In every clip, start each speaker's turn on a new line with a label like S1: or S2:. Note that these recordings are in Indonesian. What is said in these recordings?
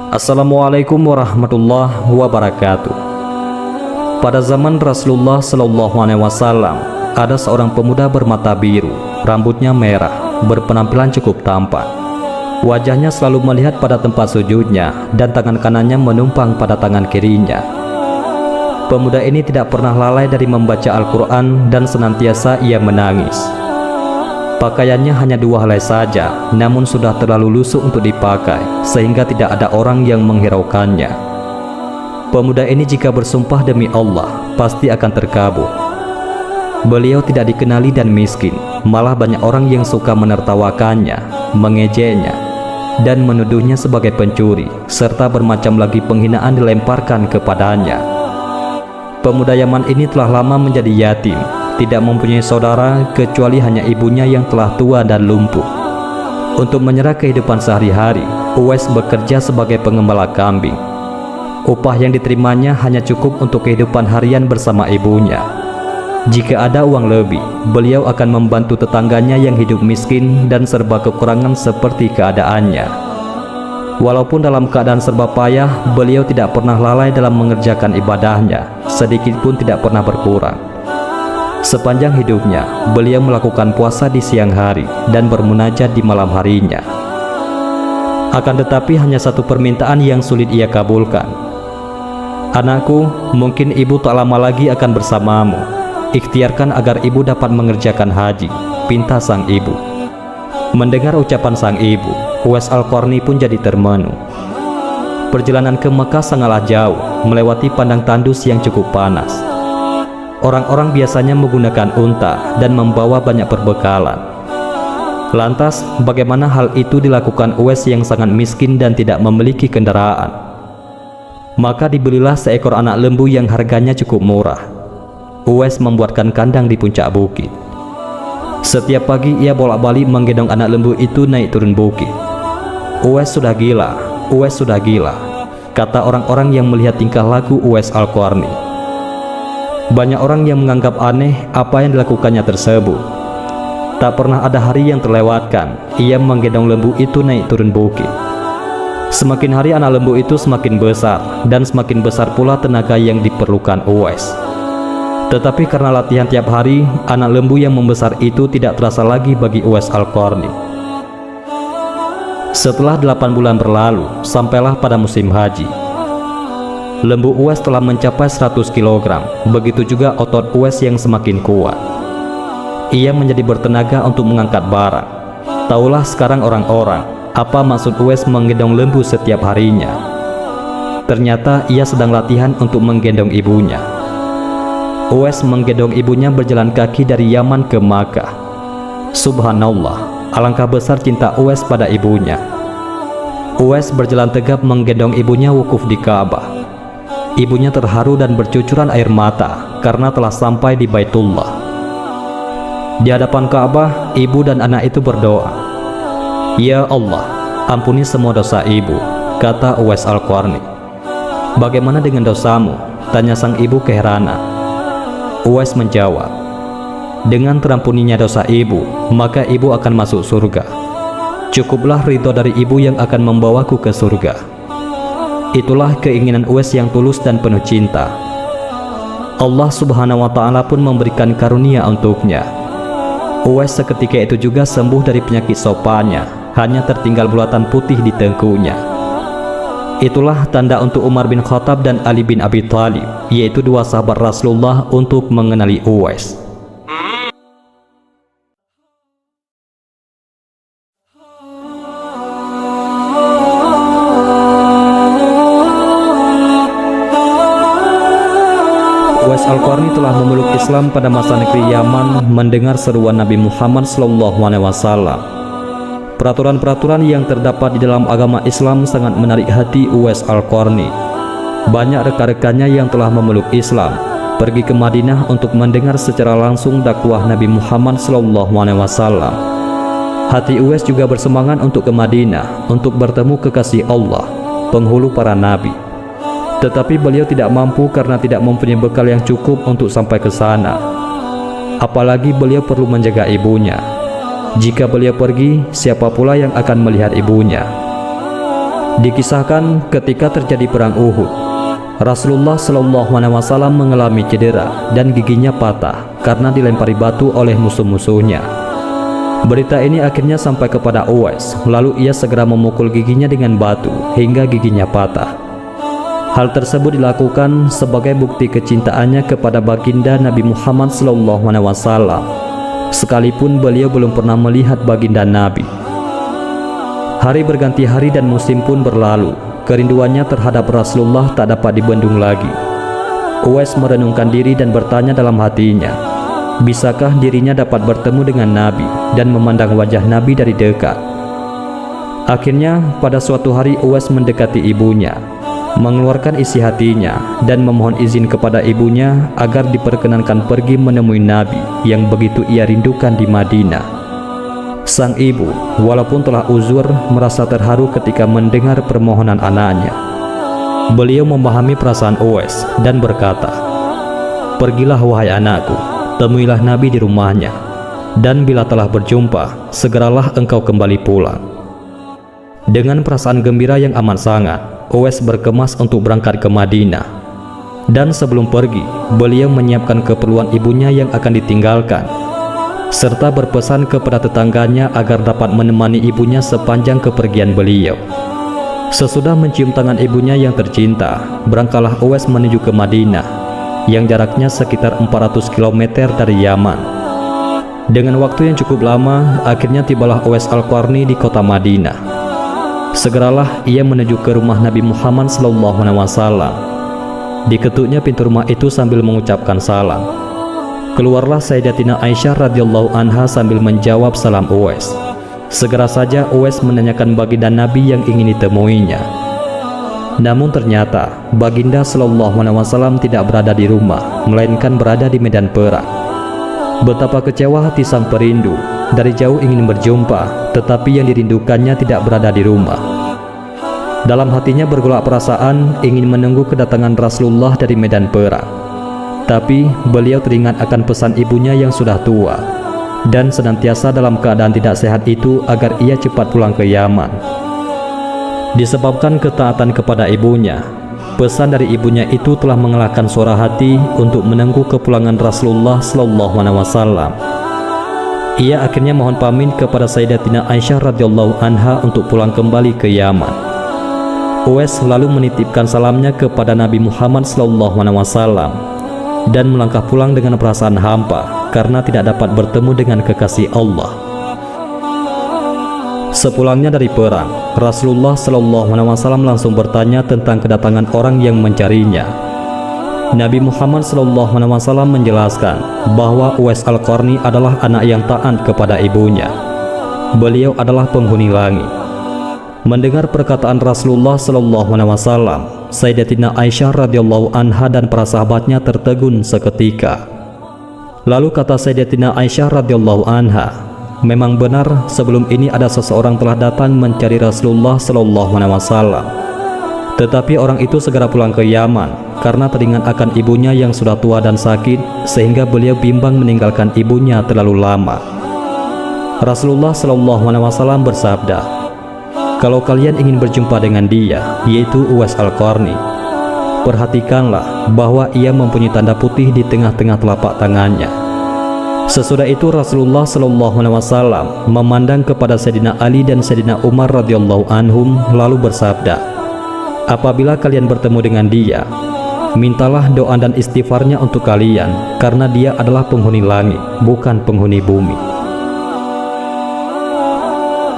S1: Assalamualaikum warahmatullahi wabarakatuh. Pada zaman Rasulullah SAW, ada seorang pemuda bermata biru, rambutnya merah, berpenampilan cukup tampan. Wajahnya selalu melihat pada tempat sujudnya dan tangan kanannya menumpang pada tangan kirinya. Pemuda ini tidak pernah lalai dari membaca Al-Quran dan senantiasa ia menangis. Pakaiannya hanya 2 helai saja, namun sudah terlalu lusuh untuk dipakai, sehingga tidak ada orang yang menghiraukannya. Pemuda ini jika bersumpah demi Allah, pasti akan terkabul. Beliau tidak dikenali dan miskin, malah banyak orang yang suka menertawakannya, mengejeknya, dan menuduhnya sebagai pencuri, serta bermacam lagi penghinaan dilemparkan kepadanya. Pemuda Yaman ini telah lama menjadi yatim, tidak mempunyai saudara kecuali hanya ibunya yang telah tua dan lumpuh. Untuk menyerah kehidupan sehari-hari, Uwais bekerja sebagai pengembala kambing. Upah yang diterimanya hanya cukup untuk kehidupan harian bersama ibunya. Jika ada uang lebih, beliau akan membantu tetangganya yang hidup miskin dan serba kekurangan seperti keadaannya. Walaupun dalam keadaan serba payah, beliau tidak pernah lalai dalam mengerjakan ibadahnya, sedikit pun tidak pernah berkurang. Sepanjang hidupnya, beliau melakukan puasa di siang hari dan bermunajat di malam harinya. Akan tetapi hanya satu permintaan yang sulit ia kabulkan. "Anakku, mungkin ibu tak lama lagi akan bersamamu. Ikhtiarkan agar ibu dapat mengerjakan haji," pinta sang ibu. Mendengar ucapan sang ibu, Uwais Al-Qarni pun jadi termenung. Perjalanan ke Mekah sangatlah jauh, melewati padang tandus yang cukup panas. Orang-orang biasanya menggunakan unta dan membawa banyak perbekalan. Lantas, bagaimana hal itu dilakukan Uwais yang sangat miskin dan tidak memiliki kendaraan? Maka dibelilah seekor anak lembu yang harganya cukup murah. Uwais membuatkan kandang di puncak bukit. Setiap pagi ia bolak-balik menggendong anak lembu itu naik turun bukit. "Uwais sudah gila, Uwais sudah gila," kata orang-orang yang melihat tingkah laku Uwais Al-Qarni. Banyak orang yang menganggap aneh apa yang dilakukannya tersebut. Tak pernah ada hari yang terlewatkan ia menggendong lembu itu naik turun bukit. Semakin hari anak lembu itu semakin besar, dan semakin besar pula tenaga yang diperlukan Uwais. Tetapi karena latihan tiap hari, anak lembu yang membesar itu tidak terasa lagi bagi Uwais Al-Qarni. Setelah 8 bulan berlalu, sampailah pada musim haji. Lembu Uwais telah mencapai 100 kg, begitu juga otot Uwais yang semakin kuat. Ia menjadi bertenaga untuk mengangkat barang. Taulah sekarang orang-orang apa maksud Uwais menggendong lembu setiap harinya. Ternyata ia sedang latihan untuk menggendong ibunya. Uwais menggendong ibunya berjalan kaki dari Yaman ke Makkah. Subhanallah, alangkah besar cinta Uwais pada ibunya. Uwais berjalan tegap menggendong ibunya wukuf di Ka'bah. Ibunya terharu dan bercucuran air mata karena telah sampai di Baitullah. Di hadapan Ka'bah, ibu dan anak itu berdoa, "Ya Allah, ampuni semua dosa ibu," kata Uwais Al-Qarni. "Bagaimana dengan dosamu?" tanya sang ibu keheranan. Uwais menjawab, "Dengan terampuninya dosa ibu, maka ibu akan masuk surga. Cukuplah ridho dari ibu yang akan membawaku ke surga." Itulah keinginan Uwais yang tulus dan penuh cinta. Allah Subhanahu wa Ta'ala pun memberikan karunia untuknya. Uwais seketika itu juga sembuh dari penyakit sopannya, hanya tertinggal bulatan putih di tengkunya. Itulah tanda untuk Umar bin Khattab dan Ali bin Abi Thalib, yaitu 2 sahabat Rasulullah, untuk mengenali Uwais. Uwais Al-Qarni telah memeluk Islam pada masa negeri Yaman mendengar seruan Nabi Muhammad SAW. Peraturan-peraturan yang terdapat di dalam agama Islam sangat menarik hati Uwais Al-Qarni. Banyak rekan-rekannya yang telah memeluk Islam pergi ke Madinah untuk mendengar secara langsung dakwah Nabi Muhammad SAW. Hati Uwais juga bersemangat untuk ke Madinah untuk bertemu kekasih Allah, penghulu para nabi. Tetapi beliau tidak mampu karena tidak mempunyai bekal yang cukup untuk sampai ke sana. Apalagi beliau perlu menjaga ibunya. Jika beliau pergi, siapa pula yang akan melihat ibunya? Dikisahkan ketika terjadi perang Uhud, Rasulullah SAW mengalami cedera dan giginya patah karena dilempari batu oleh musuh-musuhnya. Berita ini akhirnya sampai kepada Uwais, lalu ia segera memukul giginya dengan batu hingga giginya patah. Hal tersebut dilakukan sebagai bukti kecintaannya kepada baginda Nabi Muhammad SAW, sekalipun beliau belum pernah melihat baginda Nabi. Hari berganti hari dan musim pun berlalu. Kerinduannya terhadap Rasulullah tak dapat dibendung lagi. Uwais merenungkan diri dan bertanya dalam hatinya, bisakah dirinya dapat bertemu dengan Nabi dan memandang wajah Nabi dari dekat? Akhirnya pada suatu hari Uwais mendekati ibunya, mengeluarkan isi hatinya dan memohon izin kepada ibunya agar diperkenankan pergi menemui Nabi yang begitu ia rindukan di Madinah. Sang ibu, walaupun telah uzur, merasa terharu ketika mendengar permohonan anaknya. Beliau memahami perasaan Uwais dan berkata, "Pergilah wahai anakku, temuilah Nabi di rumahnya, dan bila telah berjumpa, segeralah engkau kembali pulang." Dengan perasaan gembira yang amat sangat, Uwais berkemas untuk berangkat ke Madinah. Dan sebelum pergi, beliau menyiapkan keperluan ibunya yang akan ditinggalkan, serta berpesan kepada tetangganya agar dapat menemani ibunya sepanjang kepergian beliau. Sesudah mencium tangan ibunya yang tercinta, berangkatlah Uwais menuju ke Madinah, yang jaraknya sekitar 400 km dari Yaman. Dengan waktu yang cukup lama, akhirnya tibalah Uwais Al-Qarni di kota Madinah. Segeralah ia menuju ke rumah Nabi Muhammad SAW. Diketuknya pintu rumah itu sambil mengucapkan salam. Keluarlah Sayyidatina Aisyah radhiyallahu anha sambil menjawab salam Uwais. Segera saja Uwais menanyakan baginda Nabi yang ingin ditemuinya. Namun ternyata baginda SAW tidak berada di rumah, melainkan berada di medan perang. Betapa kecewa hati sang perindu, dari jauh ingin berjumpa, tetapi yang dirindukannya tidak berada di rumah. Dalam hatinya bergolak perasaan ingin menunggu kedatangan Rasulullah dari medan perang. Tapi beliau teringat akan pesan ibunya yang sudah tua dan senantiasa dalam keadaan tidak sehat itu agar ia cepat pulang ke Yaman. Disebabkan ketaatan kepada ibunya, pesan dari ibunya itu telah mengalahkan suara hati untuk menunggu kepulangan Rasulullah SAW. Ia akhirnya mohon pamit kepada Sayyidatina Aisyah radhiyallahu anha untuk pulang kembali ke Yaman. Uwais lalu menitipkan salamnya kepada Nabi Muhammad SAW dan melangkah pulang dengan perasaan hampa karena tidak dapat bertemu dengan kekasih Allah. Sepulangnya dari perang, Rasulullah SAW langsung bertanya tentang kedatangan orang yang mencarinya. Nabi Muhammad SAW menjelaskan bahwa Uwais Al-Qarni adalah anak yang taat kepada ibunya. Beliau adalah penghuni langit. Mendengar perkataan Rasulullah SAW, Sayyidatina Aisyah radhiyallahu anha dan para sahabatnya tertegun seketika. Lalu kata Sayyidatina Aisyah radhiyallahu anha, memang benar sebelum ini ada seseorang telah datang mencari Rasulullah SAW. Tetapi orang itu segera pulang ke Yaman karena teringat akan ibunya yang sudah tua dan sakit, sehingga beliau bimbang meninggalkan ibunya terlalu lama. Rasulullah SAW bersabda, "Kalau kalian ingin berjumpa dengan dia, yaitu Uwais Al-Qarni, perhatikanlah bahwa ia mempunyai tanda putih di tengah-tengah telapak tangannya." Sesudah itu Rasulullah SAW memandang kepada Sayyidina Ali dan Sayyidina Umar radhiyallahu anhum lalu bersabda, "Apabila kalian bertemu dengan dia, mintalah doa dan istighfarnya untuk kalian, karena dia adalah penghuni langit, bukan penghuni bumi."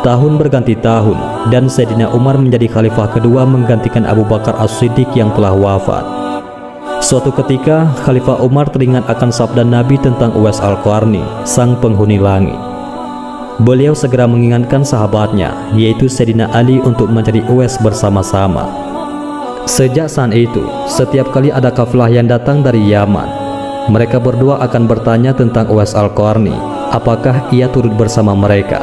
S1: Tahun berganti tahun dan Sayyidina Umar menjadi khalifah kedua menggantikan Abu Bakar As-Siddiq yang telah wafat. Suatu ketika Khalifah Umar teringat akan sabda Nabi tentang Uwais Al-Qarni, sang penghuni langit. Beliau segera mengingatkan sahabatnya, yaitu Sayyidina Ali, untuk mencari Uwais bersama-sama. Sejak saat itu, setiap kali ada kafilah yang datang dari Yaman, mereka berdua akan bertanya tentang Uwais Al-Qarni, apakah ia turut bersama mereka.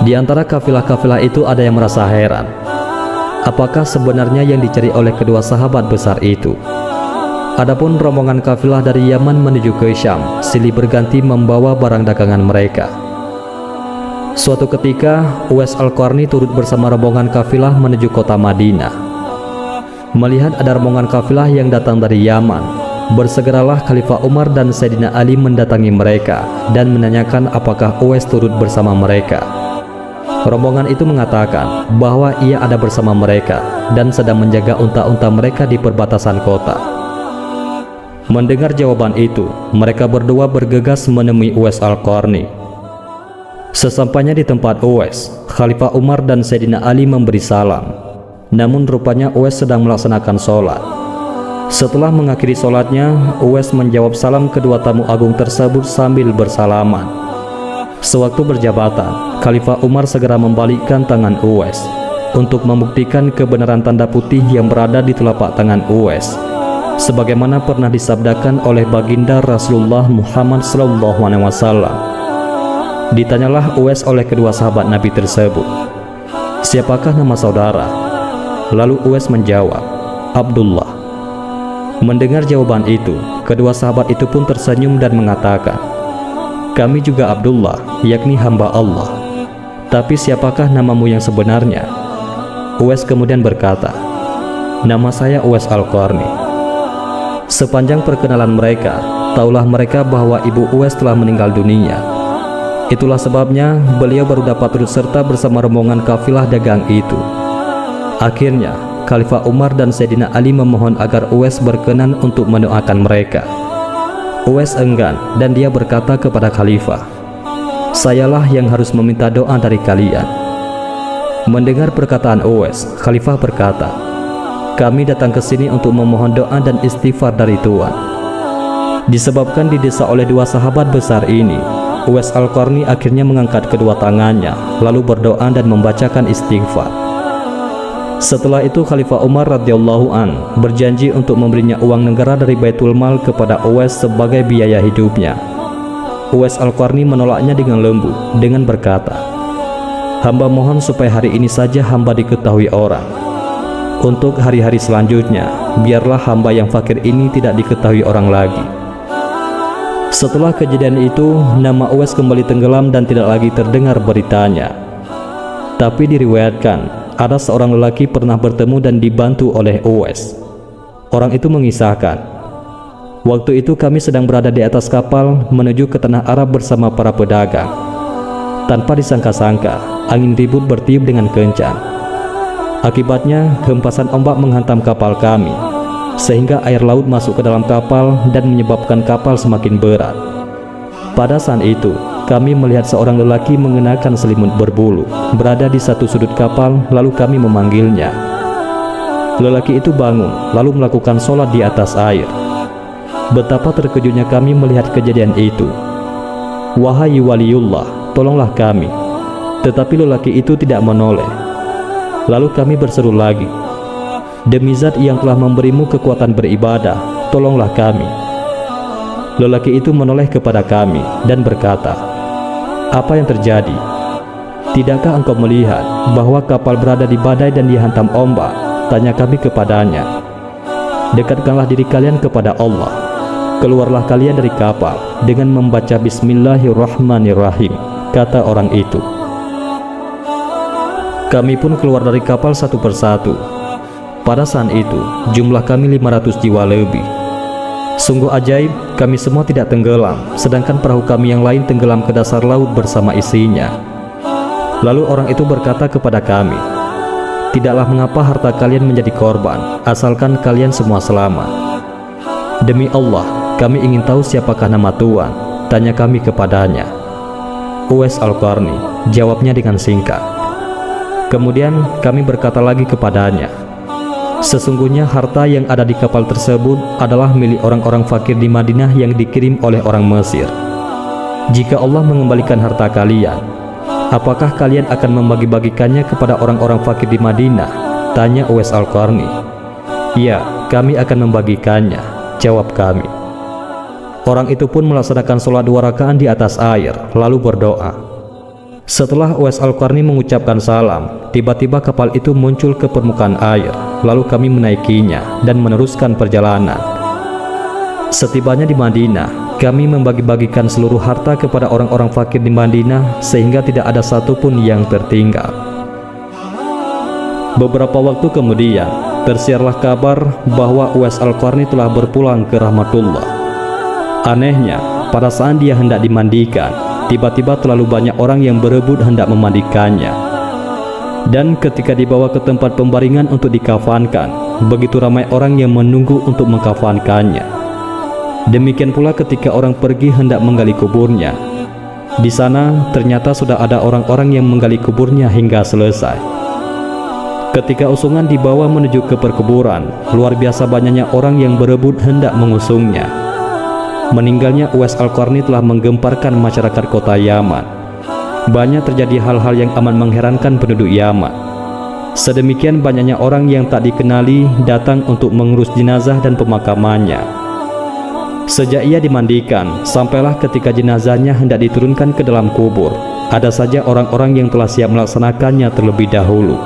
S1: Di antara kafilah-kafilah itu ada yang merasa heran, apakah sebenarnya yang dicari oleh kedua sahabat besar itu. Adapun rombongan kafilah dari Yaman menuju ke Syam silih berganti membawa barang dagangan mereka. Suatu ketika, Uwais Al-Qarni turut bersama rombongan kafilah menuju kota Madinah. Melihat ada rombongan kafilah yang datang dari Yaman, bersegeralah Khalifah Umar dan Sayyidina Ali mendatangi mereka dan menanyakan apakah Uwais turut bersama mereka. Rombongan itu mengatakan bahwa ia ada bersama mereka dan sedang menjaga unta-unta mereka di perbatasan kota. Mendengar jawaban itu, mereka berdua bergegas menemui Uwais Al-Qarni. Sesampainya di tempat Uwais, Khalifah Umar dan Sayyidina Ali memberi salam. Namun rupanya Uwais sedang melaksanakan sholat. Setelah mengakhiri sholatnya, Uwais menjawab salam kedua tamu agung tersebut sambil bersalaman. Sewaktu berjabatan, Khalifah Umar segera membalikkan tangan Uwais untuk membuktikan kebenaran tanda putih yang berada di telapak tangan Uwais, sebagaimana pernah disabdakan oleh baginda Rasulullah Muhammad SAW. Ditanyalah Uwais oleh kedua sahabat Nabi tersebut, "Siapakah nama saudara?" Lalu Uwais menjawab, "Abdullah." Mendengar jawaban itu, kedua sahabat itu pun tersenyum dan mengatakan, "Kami juga Abdullah, yakni hamba Allah. Tapi siapakah namamu yang sebenarnya?" Uwais kemudian berkata, "Nama saya Uwais Al-Qarni." Sepanjang perkenalan mereka, taulah mereka bahwa ibu Uwais telah meninggal dunia. Itulah sebabnya beliau baru dapat turut serta bersama rombongan kafilah dagang itu. Akhirnya, Khalifah Umar dan Sayyidina Ali memohon agar Uwais berkenan untuk mendoakan mereka. Uwais enggan dan dia berkata kepada Khalifah, "Sayalah yang harus meminta doa dari kalian." Mendengar perkataan Uwais, Khalifah berkata, "Kami datang ke sini untuk memohon doa dan istighfar dari Tuhan." Disebabkan didesa oleh dua sahabat besar ini, Uwais Al-Qarni akhirnya mengangkat kedua tangannya lalu berdoa dan membacakan istighfar. Setelah itu Khalifah Umar radhiyallahu an berjanji untuk memberinya uang negara dari Baitul Mal kepada Uwais sebagai biaya hidupnya. Uwais Al-Qarni menolaknya dengan lembut dengan berkata, "Hamba mohon supaya hari ini saja hamba diketahui orang. Untuk hari-hari selanjutnya, biarlah hamba yang fakir ini tidak diketahui orang lagi." Setelah kejadian itu, nama Uwais kembali tenggelam dan tidak lagi terdengar beritanya. Tapi diriwayatkan, ada seorang lelaki pernah bertemu dan dibantu oleh Uwais. Orang itu mengisahkan, "Waktu itu kami sedang berada di atas kapal menuju ke tanah Arab bersama para pedagang. Tanpa disangka-sangka, angin ribut bertiup dengan kencang. Akibatnya, hempasan ombak menghantam kapal kami, sehingga air laut masuk ke dalam kapal dan menyebabkan kapal semakin berat. Pada saat itu, kami melihat seorang lelaki mengenakan selimut berbulu berada di satu sudut kapal, lalu kami memanggilnya. Lelaki itu bangun lalu melakukan sholat di atas air. Betapa terkejutnya kami melihat kejadian itu. Wahai waliullah, tolonglah kami." Tetapi lelaki itu tidak menoleh. Lalu kami berseru lagi, "Demi zat yang telah memberimu kekuatan beribadah, tolonglah kami." Lelaki itu menoleh kepada kami dan berkata, "Apa yang terjadi? Tidakkah engkau melihat bahwa kapal berada di badai dan dihantam ombak?" Tanya kami kepadanya. "Dekatkanlah diri kalian kepada Allah. Keluarlah kalian dari kapal dengan membaca Bismillahirrahmanirrahim," kata orang itu. Kami pun keluar dari kapal satu persatu. Pada saat itu, jumlah kami 500 jiwa lebih. Sungguh ajaib, kami semua tidak tenggelam, sedangkan perahu kami yang lain tenggelam ke dasar laut bersama isinya. Lalu orang itu berkata kepada kami, "Tidaklah mengapa harta kalian menjadi korban, asalkan kalian semua selamat." "Demi Allah, kami ingin tahu siapakah nama Tuhan," tanya kami kepadanya. "Uwais Al-Qarni," jawabnya dengan singkat. Kemudian kami berkata lagi kepadanya, "Sesungguhnya harta yang ada di kapal tersebut adalah milik orang-orang fakir di Madinah yang dikirim oleh orang Mesir. Jika Allah mengembalikan harta kalian, apakah kalian akan membagi-bagikannya kepada orang-orang fakir di Madinah?" tanya Uwais Al-Qarni. "Ya, kami akan membagikannya," jawab kami. Orang itu pun melaksanakan sholat 2 rakaat di atas air, lalu berdoa. Setelah Uwais Al-Qarni mengucapkan salam, tiba-tiba kapal itu muncul ke permukaan air, lalu kami menaikinya dan meneruskan perjalanan. Setibanya di Madinah, kami membagi-bagikan seluruh harta kepada orang-orang fakir di Madinah sehingga tidak ada satupun yang tertinggal. Beberapa waktu kemudian, tersiarlah kabar bahwa Uwais Al-Qarni telah berpulang ke rahmatullah. Anehnya, pada saat dia hendak dimandikan, tiba-tiba terlalu banyak orang yang berebut hendak memandikannya. Dan ketika dibawa ke tempat pembaringan untuk dikafankan, begitu ramai orang yang menunggu untuk mengkafankannya. Demikian pula ketika orang pergi hendak menggali kuburnya. Di sana ternyata sudah ada orang-orang yang menggali kuburnya hingga selesai. Ketika usungan dibawa menuju ke perkuburan, luar biasa banyaknya orang yang berebut hendak mengusungnya. Meninggalnya Uwais Al-Qarni telah menggemparkan masyarakat kota Yaman. Banyak terjadi hal-hal yang amat mengherankan penduduk Yaman. Sedemikian banyaknya orang yang tak dikenali datang untuk mengurus jenazah dan pemakamannya. Sejak ia dimandikan, sampailah ketika jenazahnya hendak diturunkan ke dalam kubur, ada saja orang-orang yang telah siap melaksanakannya terlebih dahulu.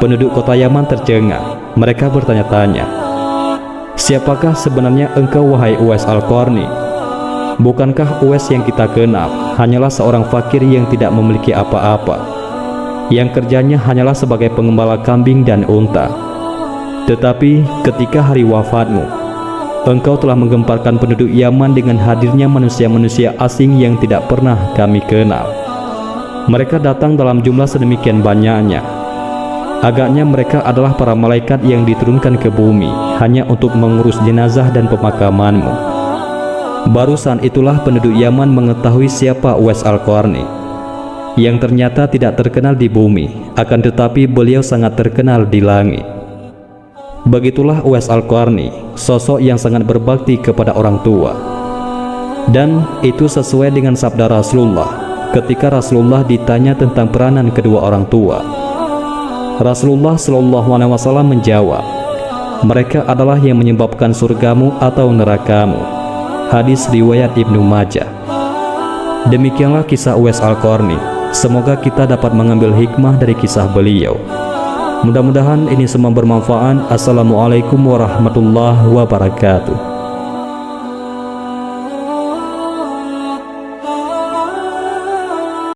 S1: Penduduk kota Yaman tercengang. Mereka bertanya-tanya, "Siapakah sebenarnya engkau, wahai Uwais Al-Qarni? Bukankah Uwais yang kita kenal hanyalah seorang fakir yang tidak memiliki apa-apa, yang kerjanya hanyalah sebagai pengembala kambing dan unta? Tetapi ketika hari wafatmu, engkau telah menggemparkan penduduk Yaman dengan hadirnya manusia-manusia asing yang tidak pernah kami kenal. Mereka datang dalam jumlah sedemikian banyaknya. Agaknya mereka adalah para malaikat yang diturunkan ke bumi hanya untuk mengurus jenazah dan pemakamanmu." Barusan itulah penduduk Yaman mengetahui siapa Uwais Al-Qarni, yang ternyata tidak terkenal di bumi, akan tetapi beliau sangat terkenal di langit. Begitulah Uwais Al-Qarni, sosok yang sangat berbakti kepada orang tua. Dan itu sesuai dengan sabda Rasulullah ketika Rasulullah ditanya tentang peranan kedua orang tua. Rasulullah SAW menjawab, "Mereka adalah yang menyebabkan surgamu atau nerakamu." Hadis riwayat Ibnu Majah. Demikianlah kisah Uwais Al-Qarni. Semoga kita dapat mengambil hikmah dari kisah beliau. Mudah-mudahan ini semua bermanfaat. Assalamualaikum warahmatullahi wabarakatuh.